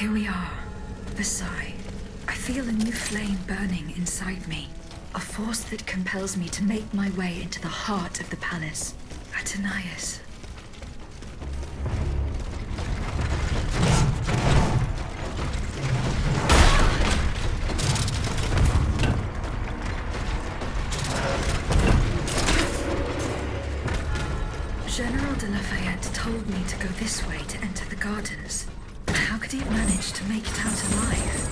Here we are, Versailles. I feel a new flame burning inside me. A force that compels me to make my way into the heart of the palace. Athenais. General de Lafayette told me to go this way to enter the gardens. But how could he have managed to make it out alive?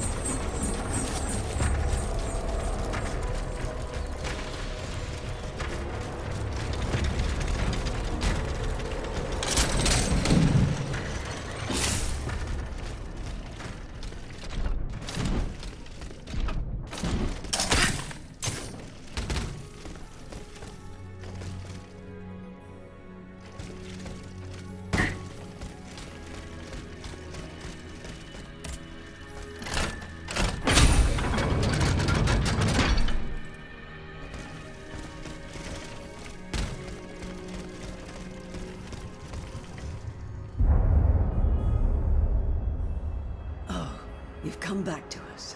You've come back to us.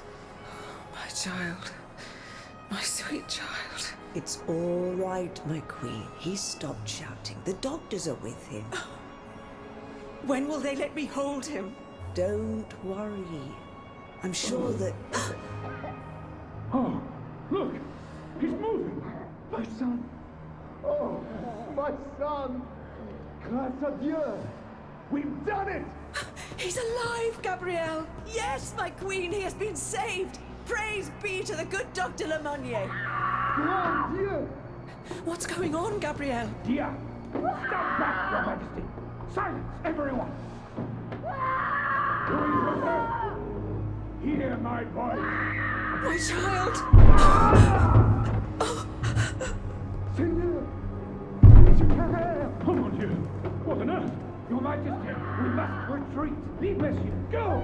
My child. My sweet child. It's all right, my queen. He's stopped shouting. The doctors are with him. When will they let me hold him? Don't worry. I'm sure that... Oh, look! He's moving! My son! Oh, my son! Grâce à Dieu! We've done it! He's alive, Gabrielle! Yes, my queen, he has been saved! Praise be to the good Dr. Lemonnier! Grand Dieu! What's going on, Gabrielle? Dia! Stand back, Your Majesty! Silence, everyone! Louis, hear my voice! My child! Seigneur! Oh, mon Dieu! What on earth? Your Majesty, we must retreat! Leave Monsieur! Go!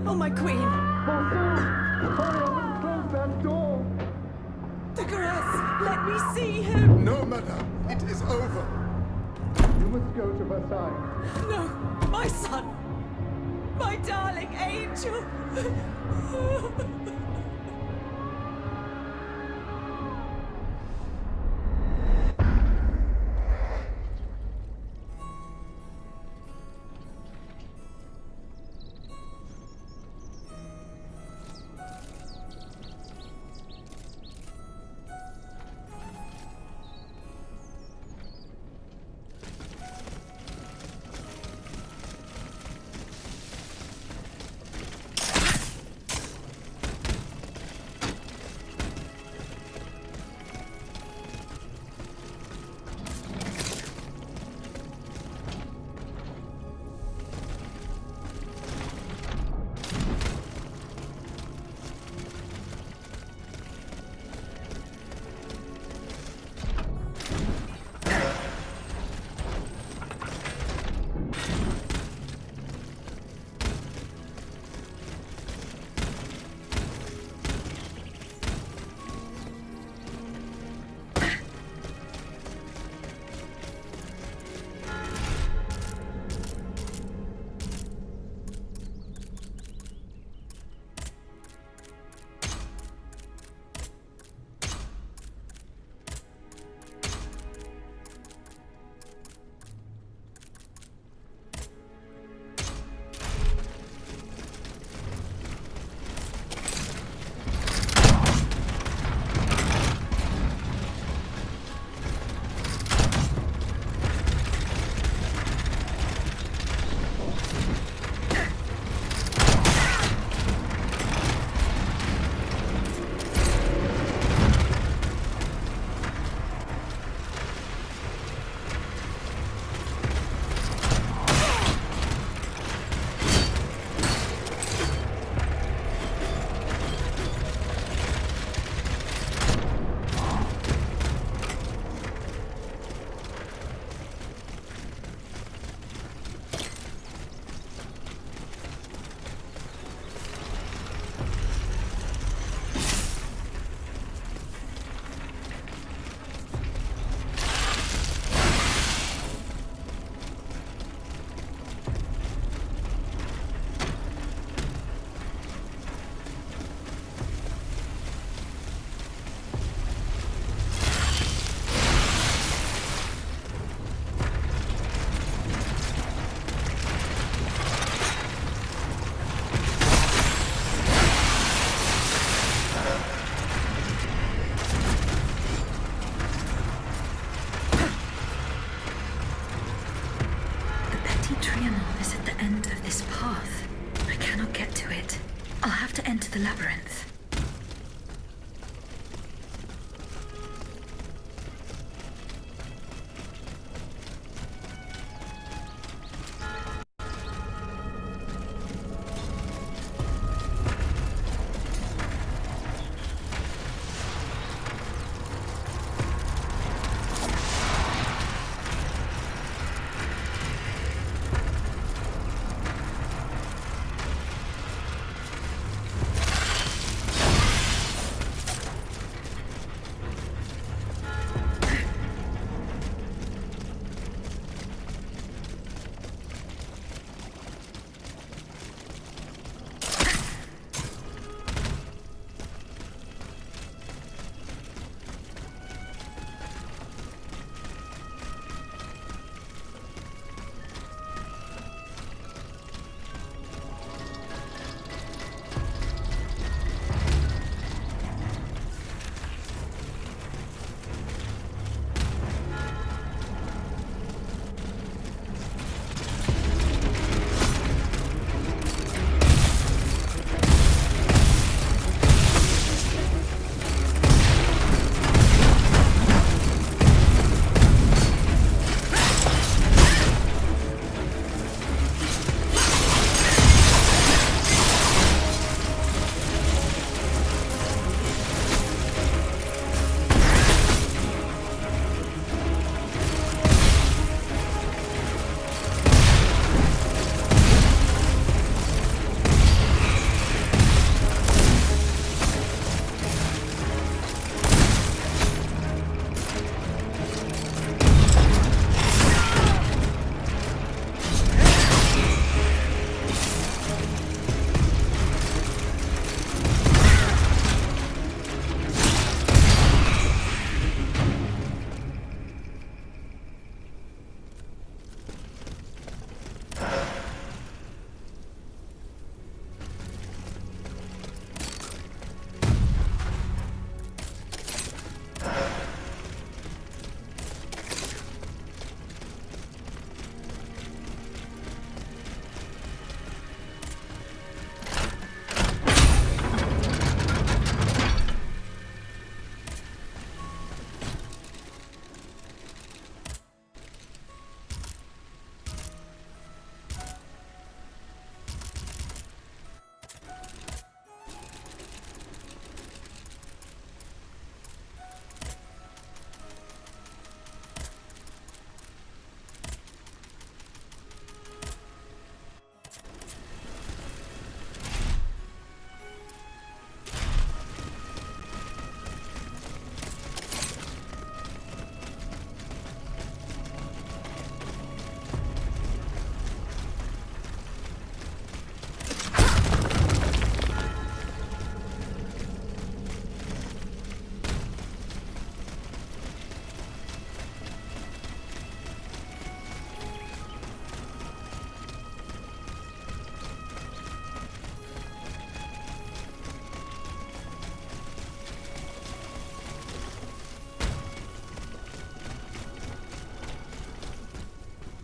Oh, my queen! Vincent! Hurry up and close that door! De Grasse, let me see him! No, madame, it is over. You must go to Versailles. No, my son! My darling angel! triangle is at the end of this path. I cannot get to it. I'll have to enter the labyrinth.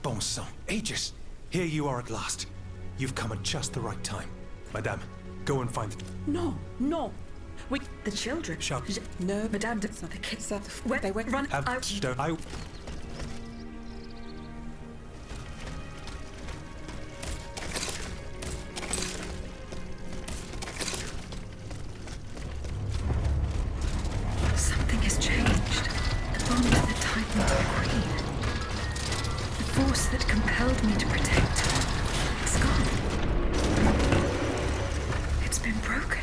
Bon sang, Aegis! Here you are at last. You've come at just the right time. Madame, go and find... No, no. We... The children. Shut... No. Madame, the kids. Where? They went... Run. Don't... I... Something has changed. The bond that tied me to the Queen. The force that compelled me to protect her. It's gone. It's been broken.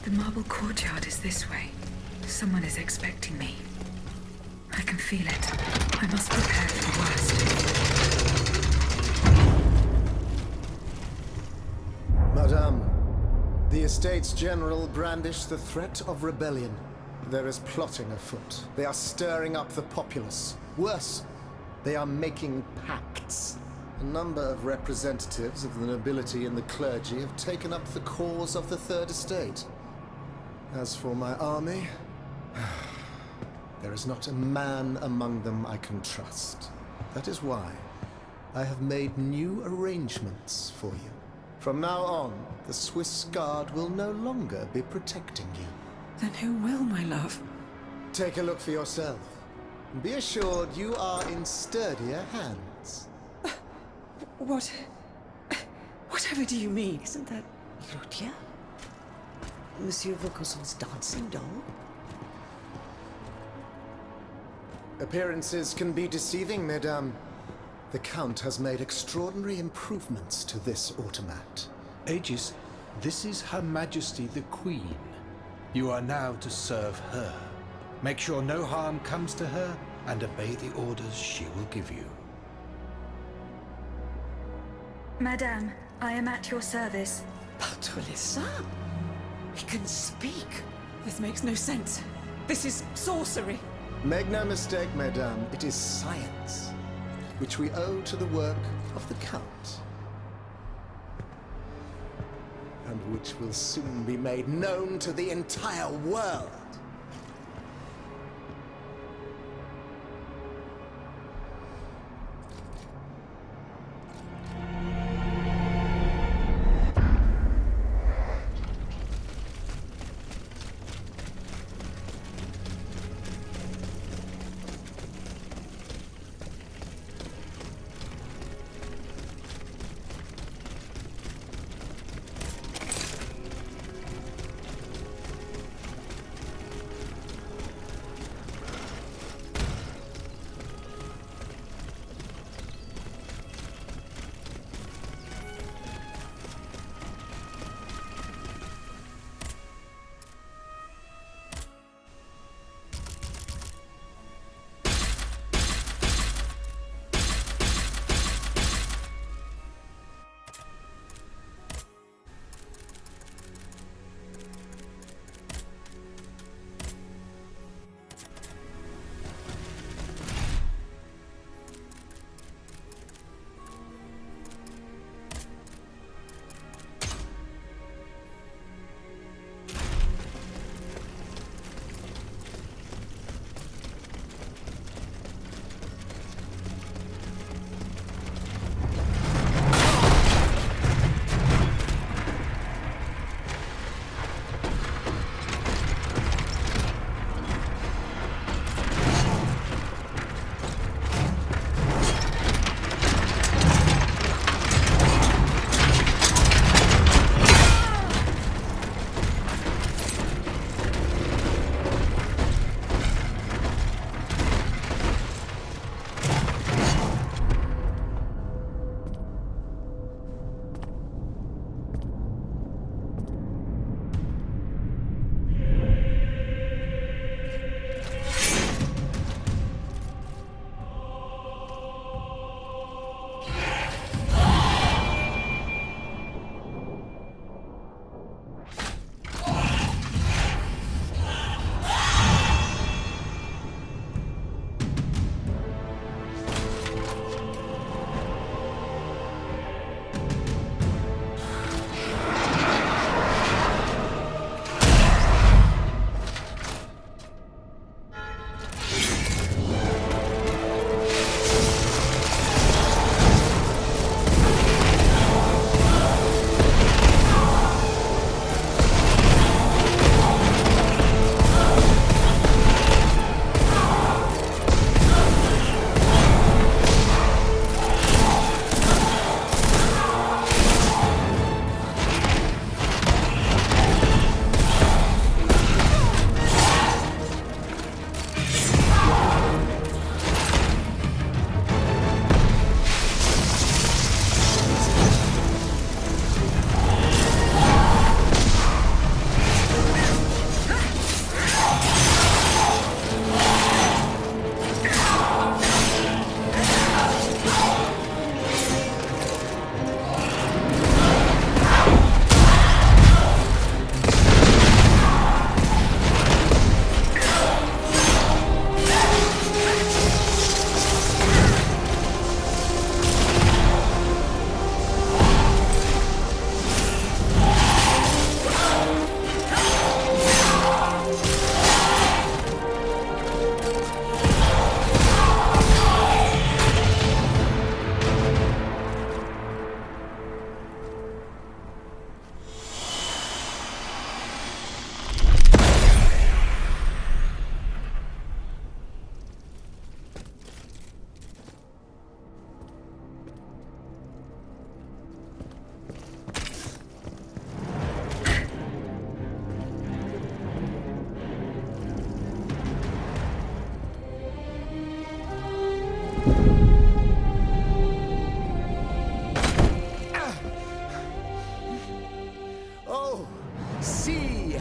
The marble courtyard is this way. Someone is expecting me. I can feel it. I must prepare for the worst. Madame, the Estates General brandish the threat of rebellion. There is plotting afoot. They are stirring up the populace. Worse, they are making pacts. A number of representatives of the nobility and the clergy have taken up the cause of the Third Estate. As for my army, there is not a man among them I can trust. That is why I have made new arrangements for you. From now on, the Swiss Guard will no longer be protecting you. Then who will, my love? Take a look for yourself. And be assured you are in sturdier hands. Whatever do you mean? Isn't that Claudia? Monsieur Vaucanson's dancing doll? Appearances can be deceiving, mesdames. The Count has made extraordinary improvements to this automat. Aegis, this is Her Majesty the Queen. You are now to serve her. Make sure no harm comes to her and obey the orders she will give you. Madame, I am at your service. Patrouille. He can speak. This makes no sense. This is sorcery. Make no mistake, mesdames, it is science, which we owe to the work of the Count. And which will soon be made known to the entire world.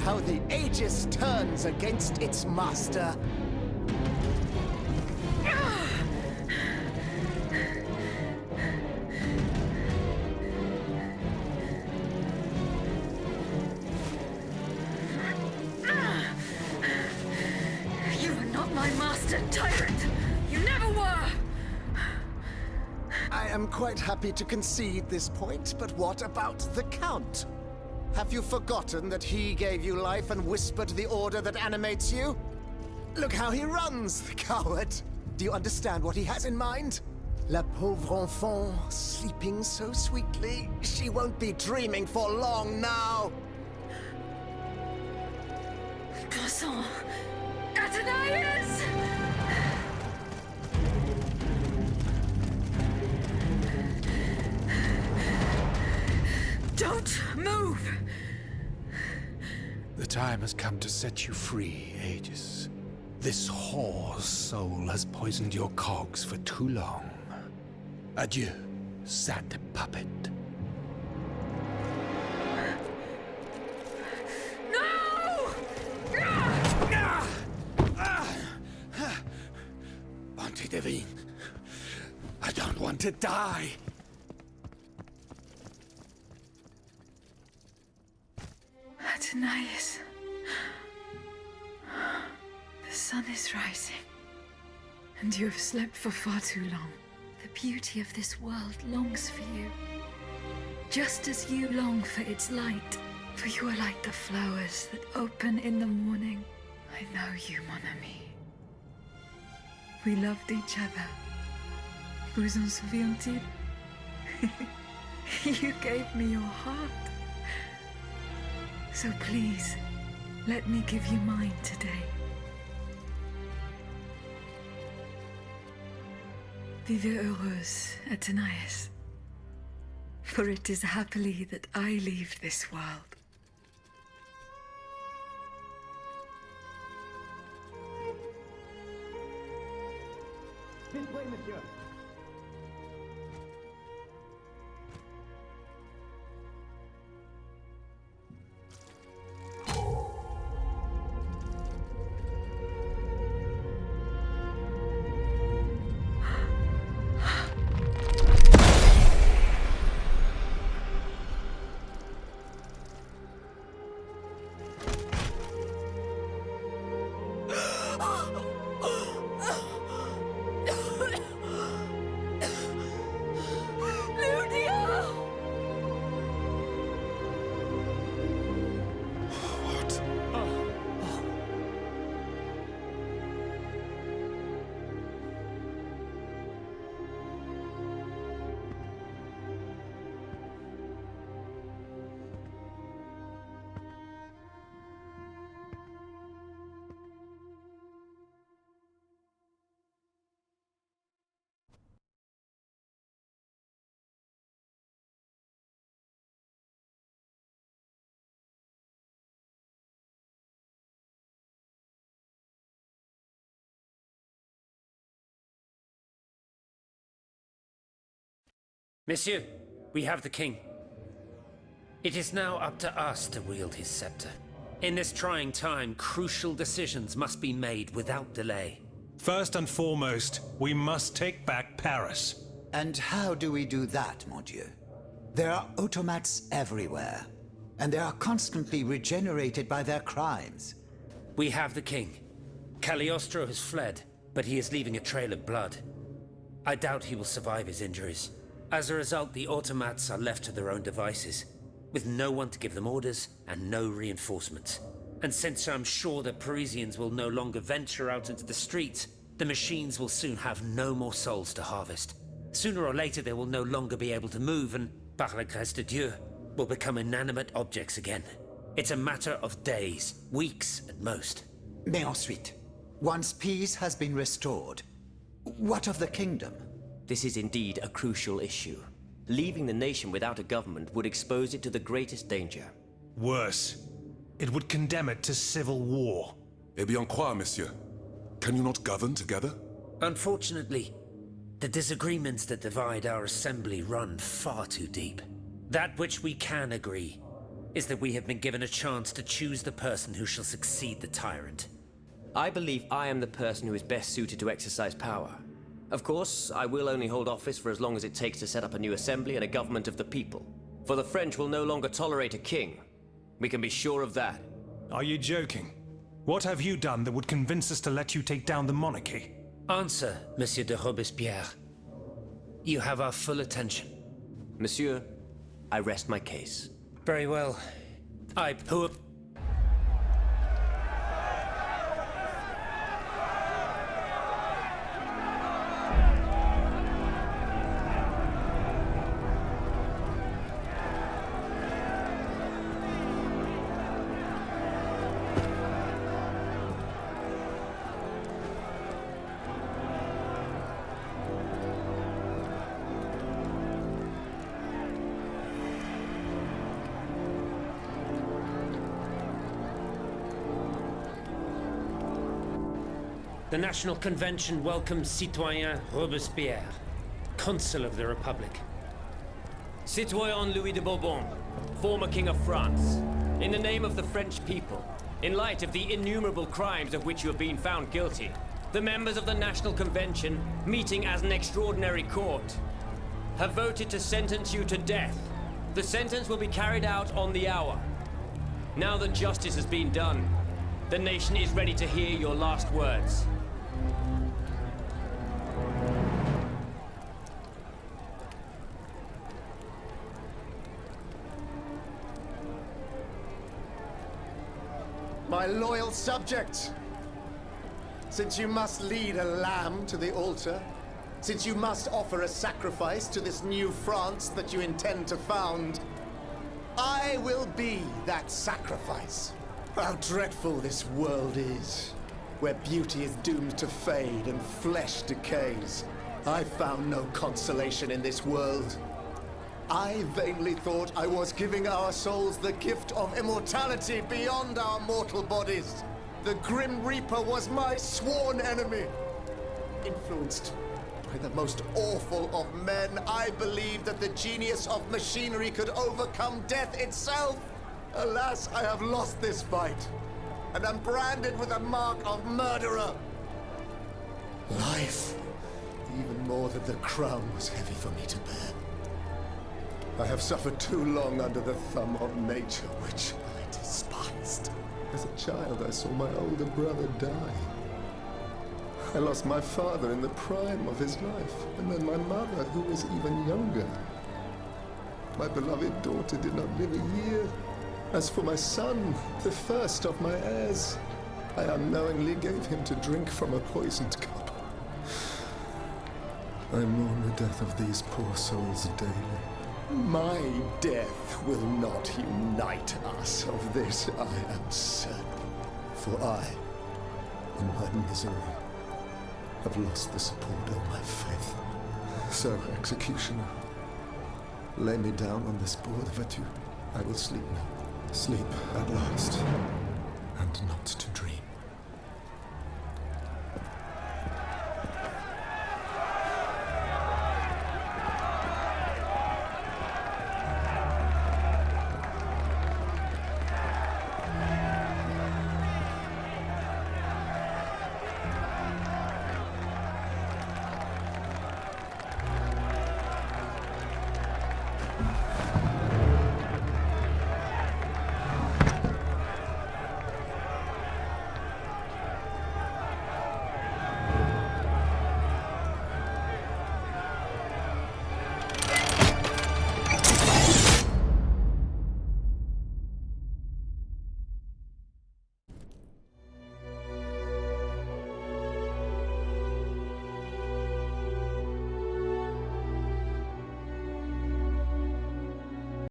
how the Aegis turns against its master. You are not my master, tyrant! You never were! I am quite happy to concede this point, but what about the Count? Have you forgotten that he gave you life and whispered the order that animates you? Look how he runs, the coward! Do you understand what he has in mind? La pauvre enfant, sleeping so sweetly, she won't be dreaming for long now! Croissant! Athenais! Don't move! The time has come to set you free, Aegis. This whore's soul has poisoned your cogs for too long. Adieu, sad puppet. No! Bonté divine, I don't want to die. Athenais. The sun is rising, and you have slept for far too long. The beauty of this world longs for you, just as you long for its light. For you are like the flowers that open in the morning. I know you, mon ami. We loved each other. Vous en souvient-il? You gave me your heart. So please, let me give you mine today. Vivez heureuse, Athenais. For it is happily that I leave this world. This way, monsieur. Monsieur, we have the king. It is now up to us to wield his scepter. In this trying time, crucial decisions must be made without delay. First and foremost, we must take back Paris. And how do we do that, mon Dieu? There are automats everywhere, and they are constantly regenerated by their crimes. We have the king. Cagliostro has fled, but he is leaving a trail of blood. I doubt he will survive his injuries. As a result, the automats are left to their own devices, with no one to give them orders and no reinforcements. And since I'm sure that Parisians will no longer venture out into the streets, the machines will soon have no more souls to harvest. Sooner or later they will no longer be able to move and, par la grâce de Dieu, will become inanimate objects again. It's a matter of days, weeks at most. Mais ensuite, once peace has been restored, what of the kingdom? This is indeed a crucial issue. Leaving the nation without a government would expose it to the greatest danger. Worse, it would condemn it to civil war. Eh bien quoi, monsieur? Can you not govern together? Unfortunately, the disagreements that divide our assembly run far too deep. That which we can agree, is that we have been given a chance to choose the person who shall succeed the tyrant. I believe I am the person who is best suited to exercise power. Of course, I will only hold office for as long as it takes to set up a new assembly and a government of the people. For the French will no longer tolerate a king. We can be sure of that. Are you joking? What have you done that would convince us to let you take down the monarchy? Answer, Monsieur de Robespierre. You have our full attention. Monsieur, I rest my case. Very well. Who... The National Convention welcomes Citoyen Robespierre, Consul of the Republic. Citoyen Louis de Bourbon, former King of France, in the name of the French people, in light of the innumerable crimes of which you have been found guilty, the members of the National Convention, meeting as an extraordinary court, have voted to sentence you to death. The sentence will be carried out on the hour. Now that justice has been done, the nation is ready to hear your last words. My loyal subjects, since you must lead a lamb to the altar, since you must offer a sacrifice to this new France that you intend to found, I will be that sacrifice. How dreadful this world is, where beauty is doomed to fade and flesh decays. I found no consolation in this world. I vainly thought I was giving our souls the gift of immortality beyond our mortal bodies. The Grim Reaper was my sworn enemy. Influenced by the most awful of men, I believed that the genius of machinery could overcome death itself. Alas, I have lost this fight, and am branded with the mark of murderer. Life, even more than the crown, was heavy for me to bear. I have suffered too long under the thumb of nature, which I despised. As a child, I saw my older brother die. I lost my father in the prime of his life, and then my mother, who was even younger. My beloved daughter did not live a year. As for my son, the first of my heirs, I unknowingly gave him to drink from a poisoned cup. I mourn the death of these poor souls daily. My death will not unite us, of this I am certain. For I, in my misery, have lost the support of my faith. So, executioner, lay me down on this board of adieu. I will sleep now. Sleep at last, and not to dream.